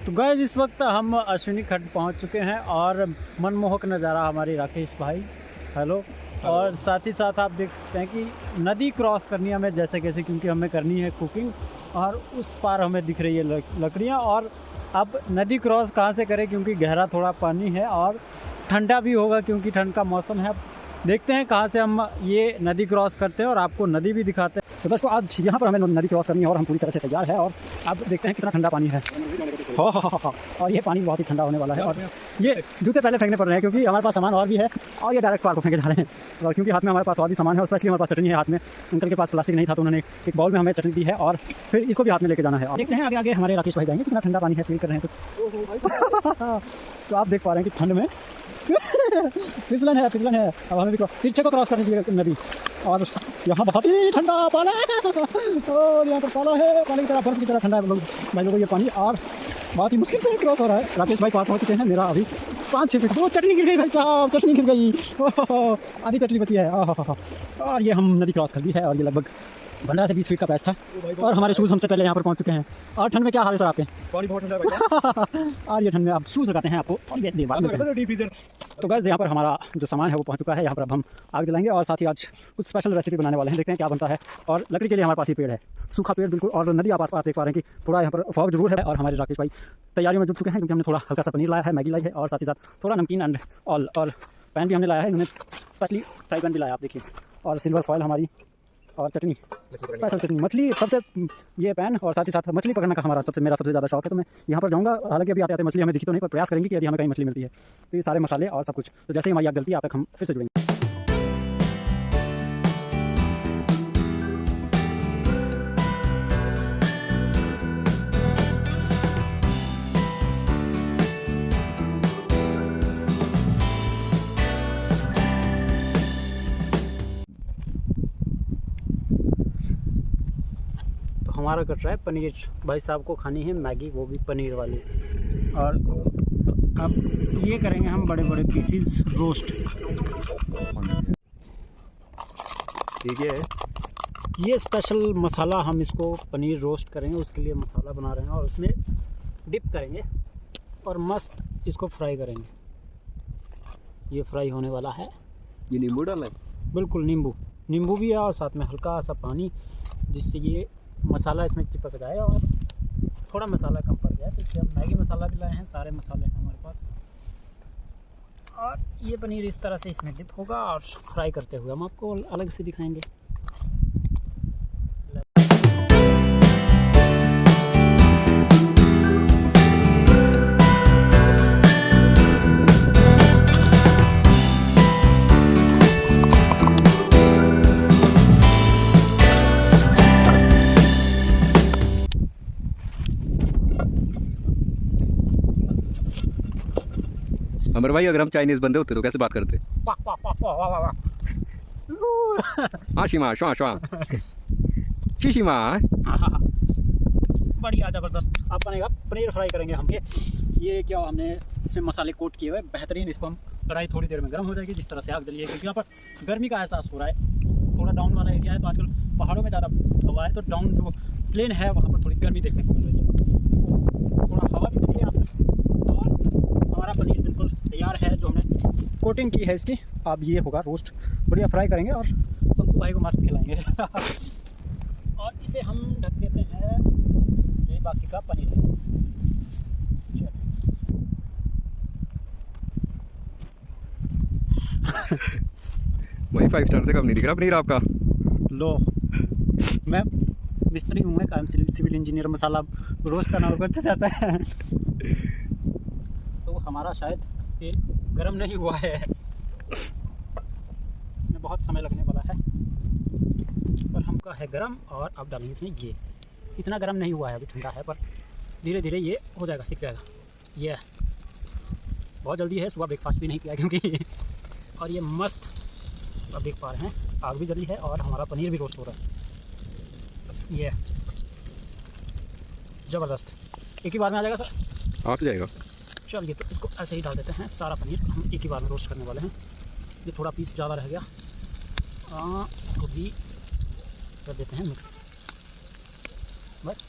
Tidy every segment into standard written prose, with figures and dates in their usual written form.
तो गाइस इस वक्त हम अश्विनी खड्ड पहुंच चुके हैं और मनमोहक नज़ारा हमारे राकेश भाई हेलो। और साथ ही साथ आप देख सकते हैं कि नदी क्रॉस करनी है हमें जैसे कैसे, क्योंकि हमें करनी है कुकिंग और उस पार हमें दिख रही है लकड़ियाँ। और अब नदी क्रॉस कहाँ से करें, क्योंकि गहरा थोड़ा पानी है और ठंडा भी होगा क्योंकि ठंड का मौसम है। अब देखते हैं कहाँ से हम ये नदी क्रॉस करते हैं और आपको नदी भी दिखाते हैं। तो दोस्तों आज यहाँ पर हमें नदी क्रॉस करनी है और हम पूरी तरह से तैयार है। और अब देखते हैं कितना ठंडा पानी है। और ये पानी बहुत ही ठंडा होने वाला है। और ये जूते पहले फेंकने पड़ रहे हैं क्योंकि हमारे पास सामान और भी है और ये डायरेक्ट पार को फेंके जा रहे हैं। और क्योंकि हाथ में हमारे पास और भी सामान है और स्पेशली हमारे पास चटनी है हाथ में। अंकल के पास प्लास्टिक नहीं था तो उन्होंने एक बाउल में हमें चटनी दी है और फिर इसको भी हाथ में लेके जाना है। और देखते हैं आगे आगे हमारे राकेश भाई जाएंगे कितना ठंडा पानी है, फील कर रहे हैं तो आप देख पा रहे हैं कि ठंड में फिसलन है। अब हमें भी पीछे को क्रॉस करने की नदी और यहाँ बहुत ही ठंडा पाला है और यहाँ पर पाला है, पानी की तरह बर्फ की तरह ठंडा है भाई लोगों ये पानी। और बहुत ही मुश्किल से क्रॉस हो रहा है। राकेश भाई पास पहुँच चुके हैं। मेरा अभी 5-6 फीट वो चटनी गिर गई भाई साहब, चटनी गिर गई आधी चटनी बची है। और ये हम नदी क्रॉस कर दी है और ये लगभग 15 से 20 फीट का पैच था और हमारे शूज़ हमसे पहले यहाँ पर पहुँच चुके हैं। और ठंड में क्या हाल है सर आपके? पानी बहुत ठंडा है और ये ठंड में आप शूज़ लगाते हैं आपको और ये बात में। तो गाइस यहाँ पर हमारा जो सामान है वो पहुँच चुका है। यहाँ पर अब हम आग जलाएंगे और साथ ही आज कुछ स्पेशल रेसिपी बनाने वाले हैं। देखते हैं क्या बनता है। और लकड़ी के लिए हमारे पास ये पेड़ है, सूखा पेड़ बिल्कुल। और नदी आप आस-पास देख पा रहे हैं कि थोड़ा यहाँ पर फॉग जरूर है। और हमारे राकेश भाई तैयारियों में जुट चुके हैं क्योंकि हमने थोड़ा हल्का सा पनीर लाया है, मैगी लाई है और साथ ही साथ थोड़ा नमकीन एंड ऑल और पैन भी हमने लाया है। इन्होंने स्पेशली फ्राई पैन भी लाया आप देखिए। और सिल्वर फॉयल हमारी और चटनी, स्पेशल चटनी, मछली सबसे ये पैन और साथ ही साथ मछली पकड़ने का मेरा सबसे ज़्यादा शौक है। तो मैं यहाँ पर जाऊँगा, हालांकि अभी आते आते मछली हमें दिखी तो नहीं, पर प्रयास करेंगे कि यदि हमें कहीं मछली मिलती है तो ये सारे मसाले और सब कुछ। तो जैसे ही हमारी आग जलती है आप तक हम फिर से जुड़ेंगे। हमारा कट रहा है पनीर, भाई साहब को खानी है मैगी, वो भी पनीर वाली। और अब ये करेंगे हम बड़े बड़े पीसीज रोस्ट। ठीक है, ये स्पेशल मसाला हम इसको पनीर रोस्ट करेंगे, उसके लिए मसाला बना रहे हैं और उसमें डिप करेंगे और मस्त इसको फ्राई करेंगे। ये फ्राई होने वाला है। ये नींबू डालना है? बिल्कुल, नींबू भी है और साथ में हल्का सा पानी, जिससे ये मसाला इसमें चिपक जाए और थोड़ा मसाला कम पड़ जाए। तो इसलिए हम मैगी मसाला भी लाए हैं, सारे मसाले हैं हमारे पास। और ये पनीर इस तरह से इसमें डिप होगा और फ्राई करते हुए हम आपको अलग से दिखाएंगे। अमर भाई, अगर हम चाइनीज बंदे होते तो कैसे बात करते? आशिमा श्वा श्वा शिशिमा। बढ़िया ज़बरदस्त अब बनेगा। पनीर फ्राई करेंगे हम। ये क्या हमने इसमें मसाले कोट किए हुए बेहतरीन। इसको हम कढ़ाई थोड़ी देर में गर्म हो जाएगी, जिस तरह से आग जली है क्योंकि यहाँ पर गर्मी का एहसास हो रहा है। थोड़ा डाउन वाला एरिया है तो आजकल पहाड़ों में ज़्यादा हवा है, तो डाउन जो प्लेन है वहाँ पर थोड़ी गर्मी देखने को मिल रही है। थोड़ा हवा भी चली है यहाँ पर और हमारा पनीर बिल्कुल तैयार है। जो हमने कोटिंग की है इसकी, अब ये होगा रोस्ट। बढ़िया फ्राई करेंगे और पंकु भाई को मस्त खिलाएंगे और इसे हम ढक देते हैं। ये बाकी का पनीर वही 5 स्टार से कम नहीं दिख रहा पनीर आपका। लो, मैं मिस्त्री हूँ, मैं काम सिविल इंजीनियर। मसाला रोस्ट करना और अच्छे से आता है। तो हमारा शायद तेल गर्म नहीं हुआ है, इसमें बहुत समय लगने वाला है, पर हमका है गर्म। और अब डालेंगे इसमें ये, इतना गर्म नहीं हुआ है, अभी ठंडा है, पर धीरे धीरे ये हो जाएगा, सीख जाएगा। ये बहुत जल्दी है, सुबह ब्रेकफास्ट भी नहीं किया क्योंकि। और ये मस्त आप देख पा रहे हैं आग भी जली है और हमारा पनीर भी रोस्ट हो रहा है। ये ज़बरदस्त, एक ही बार में आ जाएगा सर? आ तो जाएगा। चलिए तो इसको ऐसे ही डाल देते हैं। सारा पनीर हम एक ही बार में रोस्ट करने वाले हैं। ये थोड़ा पीस ज़्यादा रह गया, तो भी कर देते हैं मिक्स। बस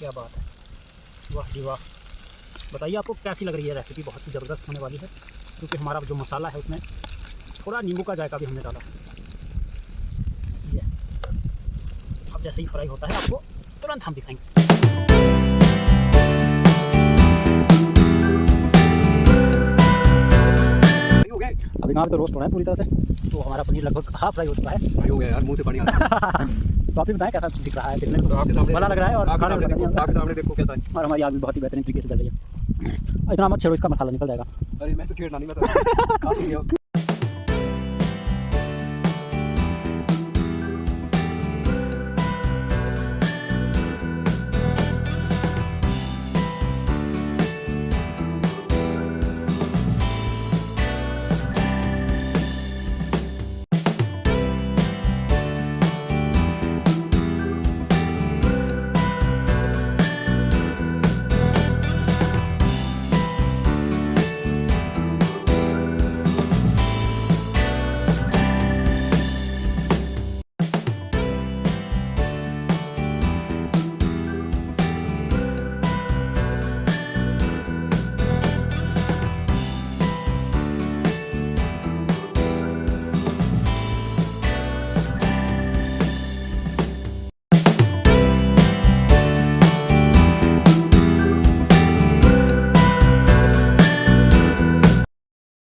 क्या बात है, वाह जी वाह। बताइए आपको कैसी लग रही है रेसिपी। बहुत ही ज़बरदस्त होने वाली है क्योंकि हमारा जो मसाला है उसमें थोड़ा नींबू का जायका भी हमने डाला है। ये अब जैसे ही फ्राई होता है आपको तुरंत हम दिखाएंगे। अभी यहाँ पे तो रोस्ट हो रहा है पूरी तरह से, तो हमारा पनीर लगभग हाफ फ्राई हो चुका है। भाई हो गया यार, मुंह से पानी आ रहा है। तो आप ही बताएं कैसा दिख रहा है, देखने में तो आपके सामने भला लग रहा है और खाने में आपके सामने देखो कैसा है। और हमारी आग भी बहुत ही बेहतरीन तरीके से जल रही है। इतना मत छेड़ो, इसका मसाला निकल जाएगा। अरे मैं तो छेड़ना नहीं, मैं तो खा लिया।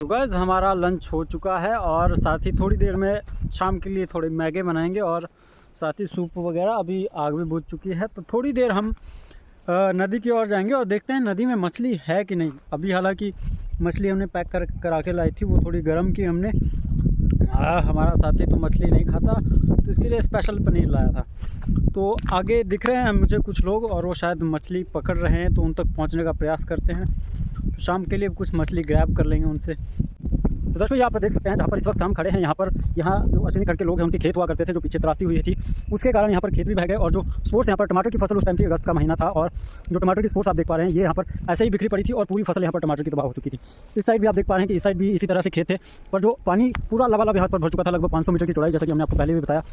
गाइस हमारा लंच हो चुका है और साथ ही थोड़ी देर में शाम के लिए थोड़े मैगे बनाएंगे और साथ ही सूप वगैरह। अभी आग भी बुझ चुकी है तो थोड़ी देर हम नदी की ओर जाएंगे और देखते हैं नदी में मछली है कि नहीं। अभी हालांकि मछली हमने पैक करा के लाई थी, वो थोड़ी गर्म की हमने। हमारा साथी तो मछली नहीं खाता तो इसके लिए स्पेशल पनीर लाया था। तो आगे दिख रहे हैं मुझे कुछ लोग और वो शायद मछली पकड़ रहे हैं, तो उन तक पहुंचने का प्रयास करते हैं। तो शाम के लिए कुछ मछली ग्रैब कर लेंगे उनसे। तो दोस्तों यहाँ पर देख सकते हैं, जहाँ पर इस वक्त हम खड़े हैं, यहाँ जो अश्विनी खड़ के लोग हैं उनके खेत हुआ करते थे जो पीछे त्रासदी हुई थी, उसके कारण यहाँ पर खेत भी बह गए। और जो स्पोर्ट्स यहाँ पर टमाटर की फसल उस टाइम थी, अगस्त का महीना था, और जो टमाटर की स्पोर्ट्स आप देख पा रहे हैं ये यहाँ पर ऐसे ही बिखरी पड़ी थी और पूरी फसल यहाँ पर टमाटर की तबाह हो चुकी थी। इस साइड भी आप देख पा रहे हैं कि इस साइड भी इसी तरह से खेत थे, पर जो पानी पूरा लबालब यहाँ पर भर चुका था। लगभग 500 मीटर की चौड़ाई, जैसा कि हमने आपको पहले भी बताया,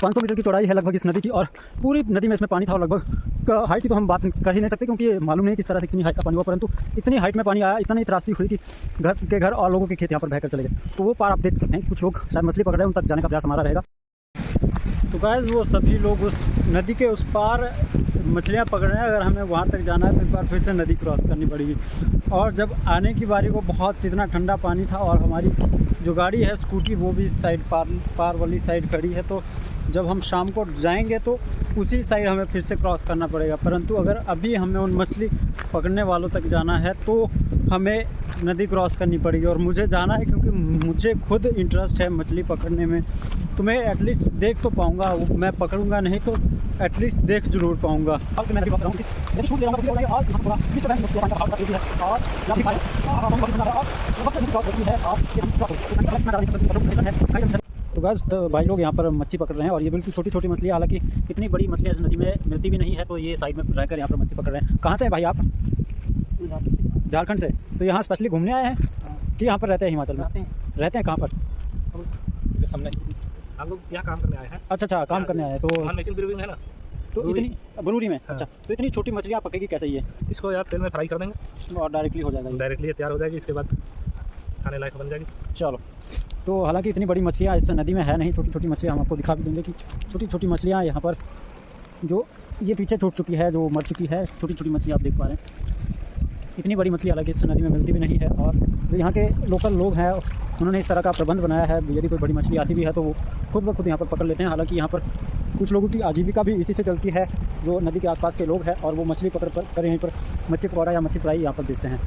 500 मीटर की चौड़ाई है लगभग इस नदी की। और पूरी नदी में इसमें पानी था और लगभग हाइट की तो हम बात कर ही नहीं सकते क्योंकि मालूम नहीं किस तरह से कितनी हाइट का पानी हुआ, परंतु इतनी हाइट में पानी आया, इतनी त्रासदी हुई कि घर और लोगों के खेत यहाँ पर बहकर चले गए। तो वो पार आप देख सकते हैं, कुछ लोग शायद मछली पकड़ रहे हैं, उन तक जाने का प्रयास हमारा रहेगा। तो गाइस वो सभी लोग उस नदी के उस पार मछलियाँ पकड़ रहे हैं। अगर हमें वहाँ तक जाना है तो एक बार फिर से नदी क्रॉस करनी पड़ेगी। और जब आने की बारी को बहुत इतना ठंडा पानी था और हमारी जो गाड़ी है स्कूटी वो भी इस साइड पार वाली साइड खड़ी है, तो जब हम शाम को जाएंगे तो उसी साइड हमें फिर से क्रॉस करना पड़ेगा। परंतु अगर अभी हमें उन मछली पकड़ने वालों तक जाना है तो हमें नदी क्रॉस करनी पड़ेगी। और मुझे जाना है क्योंकि मुझे खुद इंटरेस्ट है मछली पकड़ने में, तो मैं एटलीस्ट देख तो पाऊँगा। मैं पकड़ूंगा नहीं तो एटलीस्ट देख जरूर पाऊँगा। तो बस तो भाई लोग यहाँ पर मच्छी पकड़ रहे हैं और ये बिल्कुल छोटी छोटी मछलियाँ, हालांकि इतनी बड़ी मछलियाँ इस नदी में मिलती भी नहीं है, तो ये साइड में रहकर यहाँ पर मच्छी पकड़ रहे हैं। कहाँ से है भाई आप? झारखंड से। तो यहाँ स्पेशली घूमने आए हैं कि यहाँ पर रहते हैं? हिमाचल में रहते हैं। कहाँ पर? सामने हम लोग क्या काम करने आए हैं। अच्छा काम करने आए हैं। तो है ना, तो इतनी बरूरी में? हाँ। अच्छा, तो इतनी छोटी मछलियाँ पकेगी कैसे ये? इसको यार तेल में फ्राई कर देंगे और डायरेक्टली हो जाएगा ये? डायरेक्टली तैयार हो जाएगी, इसके बाद खाने लायक बन जाएगी। चलो, तो हालांकि इतनी बड़ी मछलियाँ इस नदी में है नहीं, छोटी छोटी मछलियाँ हम आपको दिखा भी देंगे कि छोटी छोटी मछलियाँ यहाँ पर जो ये पीछे छूट चुकी है, जो मर चुकी है, छोटी छोटी मछलियाँ आप देख पा रहे हैं। इतनी बड़ी मछली हालांकि इस नदी में मिलती भी नहीं है। और जो यहाँ के लोकल लोग हैं उन्होंने इस तरह का प्रबंध बनाया है, यदि कोई बड़ी मछली आती भी है तो वो खुद ब खुद यहाँ पर पकड़ लेते हैं। हालांकि यहाँ पर कुछ लोगों की आजीविका भी इसी से चलती है, जो नदी के आसपास के लोग हैं, और वो मछली पकड़ कर यहीं पर मच्छी पकौड़ा या मच्छी फ्राई यहाँ पर बेचते हैं।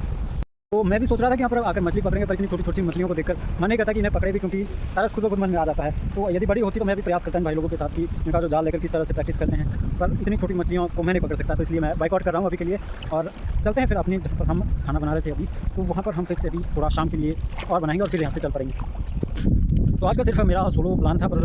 तो मैं भी सोच रहा था कि यहाँ पर आकर मछली पकड़ेंगे, पर इतनी छोटी छोटी मछलियों को देखकर मन नहीं करता कि इन्हें पकड़े भी, क्योंकि तरस खुद ब खुद मन में आ जाता है। तो यदि बड़ी होती तो मैं भी प्रयास करता हूँ भाई लोगों के साथ कि इनका जो जाल लेकर किस तरह से प्रैक्टिस करते हैं, पर इतनी छोटी मछलियों को मैं नहीं पकड़ सकता, तो इसलिए मैं बाइकआउट कर रहा हूँ अभी के लिए। और चलते हैं फिर अपनी, जहाँ पर हम खाना बना रहे थे अभी, तो वहाँ पर हम फिर से अभी थोड़ा शाम के लिए और बनाएंगे और फिर यहाँ से चल पड़ेंगे। तो आज का सिर्फ मेरा सोलो प्लान था, पर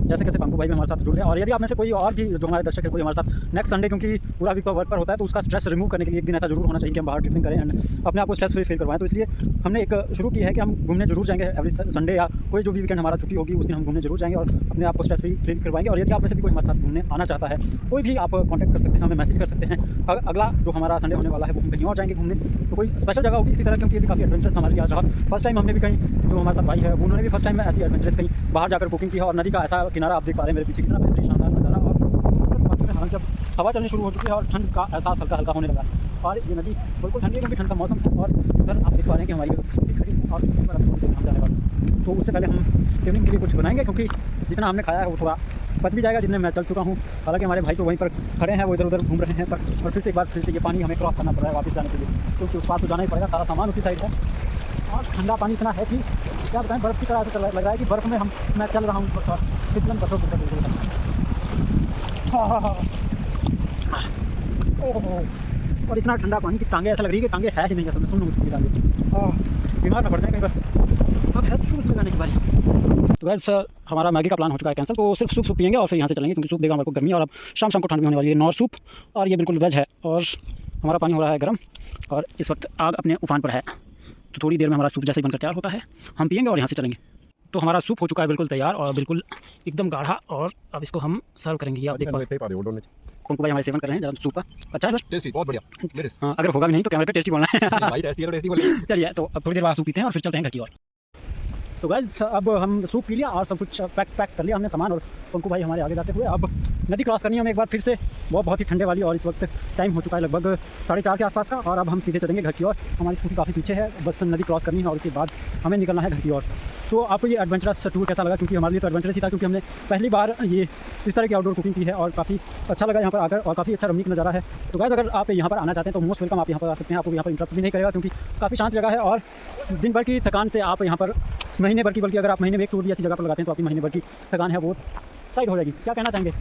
जैसे कैसे पंकु भाई भी हमारे साथ जुड़ गए। और यदि आप में से कोई और भी जो हमारे दर्शक है कोई हमारे साथ नेक्स्ट संडे, क्योंकि पूरा वीक वर्क पर होता है, तो उसका स्ट्रेस रिमूव करने के लिए एक दिन ऐसा जरूर होना चाहिए कि हम बाहर ट्रिपिंग करें एंड अपने आप को स्ट्रेस फ्री फील करवाएं। तो इसलिए हमने एक शुरू की है कि हम घूमने जरूर जाएंगे एवरी संडे, या कोई जो भी वीकेंड हमारा छुट्टी होगी उस दिन हम घूमने जरूर जाएंगे और अपने आप को स्ट्रेस फ्री फील करवाएंगे। और यदि आप में से भी कोई हमारे साथ घूमने आना चाहता है, कोई भी आप कॉन्टैक्ट कर सकते हैं, हमें मैसेज कर सकते हैं। अगला जो हमारा संडे होने वाला है वो हम कहीं और जाएंगे घूमने, तो कोई स्पेशल जगह होगी इसी तरह, क्योंकि ये भी काफ़ी एडवेंचरस हमारे लिए आज रहा। फर्स्ट टाइम हमने भी कहीं, जो हमारे साथ भाई है उन्होंने भी फर्स्ट टाइम में ऐसी एडवेंचरस कहीं बाहर जाकर कुकिंग की है। और नदी का ऐसा किनारा आप देख पा रहे हैं मेरे पीछे, कितना बेहतरीन शानदार नज़ारा। और हाँ, जब हवा चलनी शुरू हो चुकी है और ठंड का एहसास हल्का हल्का होने लगा है, और ये नदी बिल्कुल ठंडी है क्योंकि ठंड का मौसम है। और उधर आप देख पा रहे हैं कि हमारी स्कूटी खड़ी है और ऊपर हम जाने वाले। तो उससे पहले हम ट्रेनिंग के लिए कुछ बनाएंगे, क्योंकि जितना हमने खाया है वो थोड़ा बच भी जाएगा जितने मैं चल चुका हूँ। हालांकि हमारे भाई तो वहीं पर खड़े हैं, वो इधर उधर घूम रहे हैं, पर फिर से एक बार फिर से ये पानी हमें क्रॉस करना पड़ रहा है वापस जाने के लिए, क्योंकि उस पार तो जाना ही पड़ेगा। सारा सामान उसी साइड है और ठंडा पानी इतना है कि क्या बताएं, बर्फ़ की तरह से लग रहा है कि बर्फ़ में मैं चल रहा हूँ फिसलन पत्थरों के ऊपर बिल्कुल। और इतना ठंडा पानी कि टांगे ऐसा लग रही है कि टांगे है ही नहीं, असल में सुन मुझे टांगे बीमार ना पड़ जाए कहीं। बस अब है शूज़ लगाने की बारी। तो वैसे हमारा मैगी का प्लान हो चुका है कैंसिल, तो सिर्फ सूप पियेंगे और फिर यहाँ से चलेंगे, क्योंकि सूप देगा हमारे को गर्मी और अब शाम को ठंड भी होने वाली है। नॉर सूप, और ये बिल्कुल वेज है और हमारा पानी हो रहा है गर्म और इस वक्त आग अपने उफान पर है। तो थोड़ी देर में हमारा सूप जैसे ही बनकर तैयार होता है हम पियेंगे और यहाँ से चलेंगे। तो हमारा सूप हो चुका है बिल्कुल तैयार और बिल्कुल एकदम गाढ़ा, और अब इसको हम सर्व करेंगे। ये आप देख पा रहे हो पंकु भाई हमारे सेवन कर रहे हैं जरा सूप का। अच्छा है सर, टेस्टी, बहुत बढ़िया। हाँ, अगर होगा भी नहीं तो कैमरे पे टेस्टी बोलना है। भाई टेस्टी है तो टेस्टी बोलिए। चलिए, तो अब थोड़ी देर बाद सूप पीते हैं और फिर चलते हैं घर की ओर। तो गाइस अब हम सूप पी लिया और सब कुछ पैक कर लिया हमने सामान, और पंकु भाई हमारे आगे जाते हुए अब नदी क्रॉस करनी है हमें एक बार फिर से, बहुत ही ठंडे वाली। और इस वक्त टाइम हो चुका है लगभग 4:30 के आसपास का, और अब हम सीधे चलेंगे घर की ओर। हमारी स्कूटी काफ़ी पीछे है, बस नदी क्रॉस करनी है और उसके बाद हमें निकलना है घर की ओर। तो आपको ये एडवेंचरस टूर कैसा लगा? क्योंकि हमारे लिए तो एडवेंचरस ही था, क्योंकि हमने पहली बार ये इस तरह की आउटडोर कुकिंग की है और काफ़ी अच्छा लगा यहाँ पर आकर, और काफ़ी अच्छा रमणीक नज़ारा है। तो गाइस अगर आप यहाँ पर आना चाहते हैं तो मोस्ट वेलकम, आप यहाँ पर आ सकते हैं। आपको यहाँ पर इंटरप्ट भी नहीं करेगा, क्योंकि काफ़ी शांत जगह है और दिन भर की थकान से आप यहाँ पर महीने भर की, बल्कि अगर आप महीने में एक टूर भी ऐसी जगह पर लगाते हैं तो आपकी महीने भर की थकान है वो साइड हो जाएगी। क्या कहना चाहेंगे?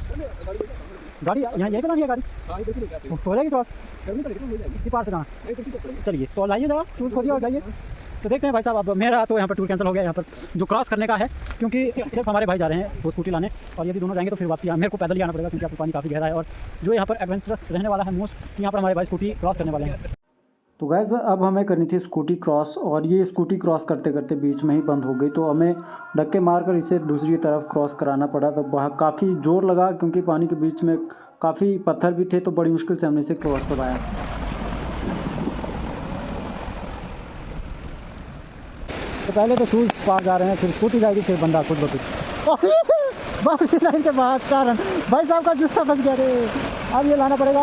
गाड़ी यहाँ यहीं पर लानी है, गाड़ी हो जाएगी क्रॉस कि पार से कहाँ? चलिए तो लाइए जरा, चूज़ खोलिए और जाइए। तो देखते हैं भाई साहब, अब मेरा तो यहाँ पर टूर कैंसिल हो गया यहाँ पर जो क्रॉस करने का है, क्योंकि सिर्फ हमारे भाई जा रहे हैं वो स्कूटी लाने, और यदि दोनों जाएंगे तो फिर वापसी मेरे को पैदल ही आना पड़ेगा, क्योंकि आपको पानी काफ़ी गहरा है। और जो यहाँ पर एडवेंचरस रहने वाला है मोस्ट, यहाँ पर हमारे भाई स्कूटी क्रॉस करने वाले हैं। तो गैस अब हमें करनी थी स्कूटी क्रॉस, और ये स्कूटी क्रॉस करते करते बीच में ही बंद हो गई, तो हमें धक्के मारकर इसे दूसरी तरफ क्रॉस कराना पड़ा। तो वहाँ काफ़ी जोर लगा, क्योंकि पानी के बीच में काफ़ी पत्थर भी थे, तो बड़ी मुश्किल से हमने इसे क्रॉस करवाया। तो पहले तो शूज़ पार जा रहे हैं, फिर स्कूटी जाएगी, फिर बंदा खुद ब खुद बाकी लाइन के बाद चारण भाई साहब का जूता फंस गया रे, अब ये लाना पड़ेगा।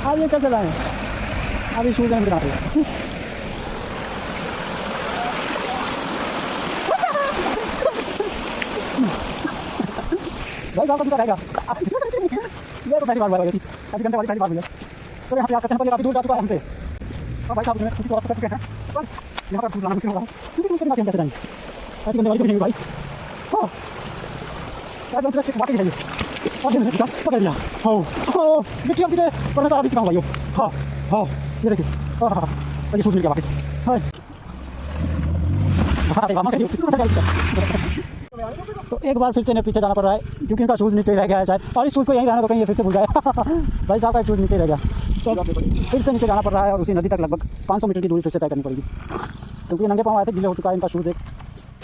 अब ये कैसे लाएँ? अभी शूज़ हम गिरा रहे भाई साहब का जूता रहेगा। ये तो पहली बार हुआ है, ऐसी घंटे वाली पहली बार हुई है। तो यहाँ पे आ सकते हैं, पर काफ़ी दूर जा चुका है हमसे। और भाई साहब ने स्कूटी क्रॉस कर चुके हैं, पर यहाँ पर लाना मुश्किल होगा, क्योंकि उसके बाद हम कैसे जाएंगे? ऐसी घंटे वाली तो नहीं भाई। हाँ, वाकई है ये, पकड़ लिया। हो मिट्टी हम कितने पर सारा भी चुका हूँ भाई। हाँ हाँ, ये देखिए, हाँ, ये शूज़ मिल गया वापस। तो एक बार फिर से इन्हें पीछे जाना पड़ रहा है, क्योंकि इनका शूज़ नीचे रह गया है शायद, और इस शूज़ को यहीं रहना तो कहीं ये फिर से भूल जाए। भाई साहब का शूज़ नीचे रह गया, तो फिर से नीचे जाना पड़ रहा है, और उसी नदी तक लगभग 500 मीटर की दूरी फिर से तय करनी पड़ेगी, क्योंकि नंगे पाँव आए थे, गीले हो चुका है इनका शूज़ एक।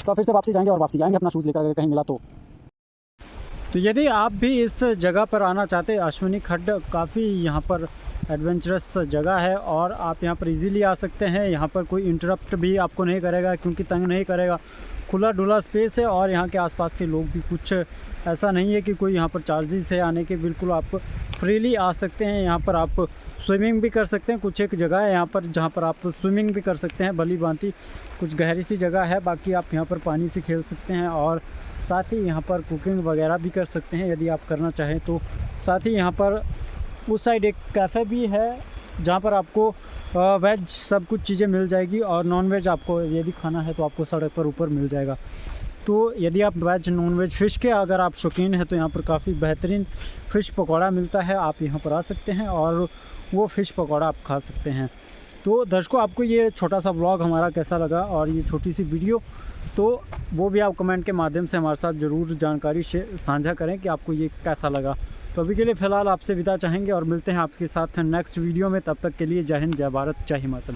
तो फिर से वापसी जाएंगे और वापसी आएंगे अपना शूज़ लेकर, अगर कहीं मिला तो। तो यदि आप भी इस जगह पर आना चाहते हैं, अश्विनी खड्ड काफ़ी यहाँ पर एडवेंचरस जगह है, और आप यहाँ पर इजीली आ सकते हैं। यहाँ पर कोई इंटरप्ट भी आपको नहीं करेगा, क्योंकि तंग नहीं करेगा, खुला डुला स्पेस है। और यहाँ के आसपास के लोग भी कुछ ऐसा नहीं है कि कोई यहाँ पर चार्जेस है आने के, बिल्कुल आप फ्रीली आ सकते हैं। यहाँ पर आप स्विमिंग भी कर सकते हैं, कुछ एक जगह है यहाँ पर जहाँ पर आप स्विमिंग भी कर सकते हैं, भली भांति कुछ गहरी सी जगह है। बाकी आप यहाँ पर पानी से खेल सकते हैं, और साथ ही यहाँ पर कुकिंग वगैरह भी कर सकते हैं यदि आप करना चाहें तो। साथ ही यहाँ पर उस साइड एक कैफ़े भी है, जहाँ पर आपको वेज सब कुछ चीज़ें मिल जाएगी, और नॉन वेज आपको यदि खाना है तो आपको सड़क पर ऊपर मिल जाएगा। तो यदि आप वेज नॉन वेज फ़िश के अगर आप शौकीन हैं तो यहाँ पर काफ़ी बेहतरीन फ़िश पकौड़ा मिलता है, आप यहाँ पर आ सकते हैं और वो फ़िश पकौड़ा आप खा सकते हैं। तो दर्शकों, आपको ये छोटा सा व्लॉग हमारा कैसा लगा और ये छोटी सी वीडियो, तो वो भी आप कमेंट के माध्यम से हमारे साथ ज़रूर जानकारी साझा करें कि आपको ये कैसा लगा। तो अभी के लिए फ़िलहाल आपसे विदा चाहेंगे और मिलते हैं आपके साथ नेक्स्ट वीडियो में। तब तक के लिए जय हिंद, जय भारत, जय हिमाचल।